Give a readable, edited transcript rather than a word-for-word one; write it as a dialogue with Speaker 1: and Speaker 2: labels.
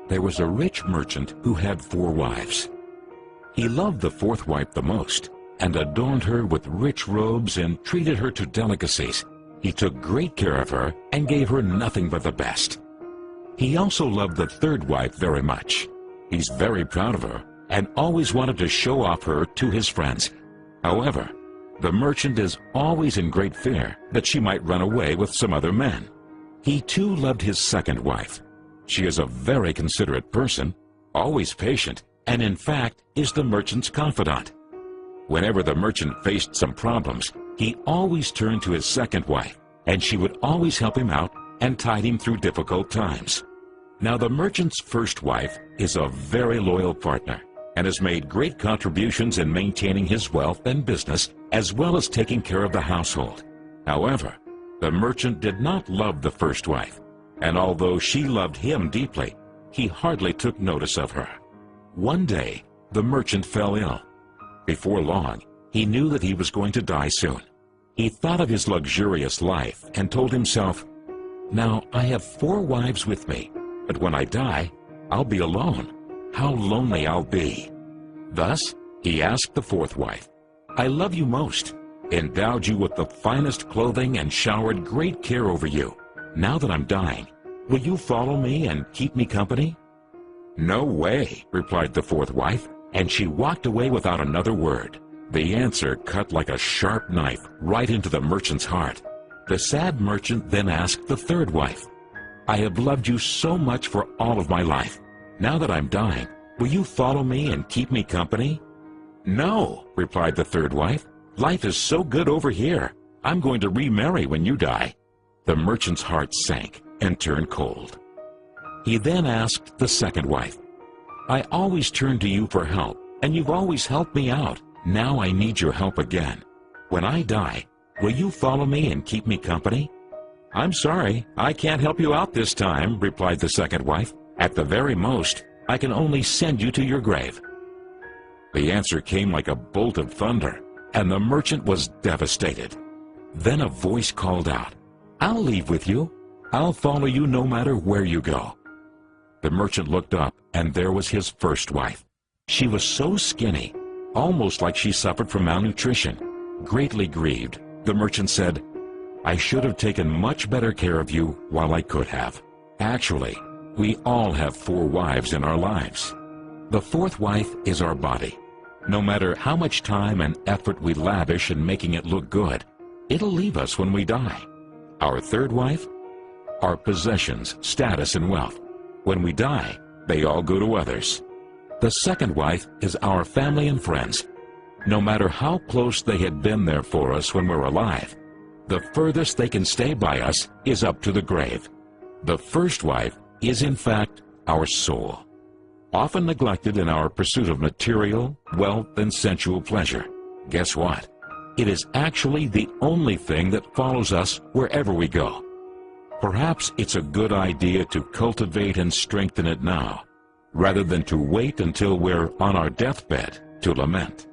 Speaker 1: there was a rich merchant who had 4 wives. He loved the 4th wife the most, and adorned her with rich robes and treated her to delicacies. He took great care of her and gave her nothing but the best. He also loved the 3rd wife very much. He's very proud of her and always wanted to show off her to his friends. However, the merchant is always in great fear that she might run away with some other man. He too loved his 2nd wife. She is a very considerate person, always patient, and in fact is the merchant's confidant. Whenever the merchant faced some problems, he always turned to his 2nd wife, and she would always help him out and tide him through difficult times. Now the merchant's 1st wife is a very loyal partner and has made great contributions in maintaining his wealth and business as well as taking care of the household. However, the merchant did not love the 1st wife, and although she loved him deeply, he hardly took notice of her. One day, the merchant fell ill. Before long, he knew that he was going to die soon. He thought of his luxurious life and told himself, "Now I have 4 wives with me, but when I die, I'll be alone. How lonely I'll be." Thus, he asked the 4th wife, "I love you most, endowed you with the finest clothing and showered great care over you. Now that I'm dying, will you follow me and keep me company?" "No way," replied the 4th wife, and she walked away without another word. The answer cut like a sharp knife right into the merchant's heart. The sad merchant then asked the 3rd wife, "I have loved you so much for all of my life. Now that I'm dying, will you follow me and keep me company?" "No," replied the 3rd wife. "Life is so good over here. I'm going to remarry when you die." The merchant's heart sank and turned cold. He then asked the 2nd wife, "I always turn to you for help, and you've always helped me out. Now I need your help again. When I die, will you follow me and keep me company?" "I'm sorry, I can't help you out this time," replied the 2nd wife. "At the very most, I can only send you to your grave." The answer came like a bolt of thunder, and the merchant was devastated. Then a voice called out, "I'll leave with you. I'll follow you no matter where you go." The merchant looked up, and there was his 1st wife. She was so skinny, almost like she suffered from malnutrition. Greatly grieved, the merchant said, "I should have taken much better care of you while I could have." Actually, we all have 4 wives in our lives. The 4th wife is our body. No matter how much time and effort we lavish in making it look good, it'll leave us when we die. Our 3rd wife? Our possessions, status, and wealth. When we die, they all go to others. The 2nd wife is our family and friends. No matter how close they had been there for us when we're alive, the furthest they can stay by us is up to the grave. The 1st wife is in fact our soul, often neglected in our pursuit of material, wealth, and sensual pleasure. Guess what? It is actually the only thing that follows us wherever we go. Perhaps it's a good idea to cultivate and strengthen it now, rather than to wait until we're on our deathbed to lament.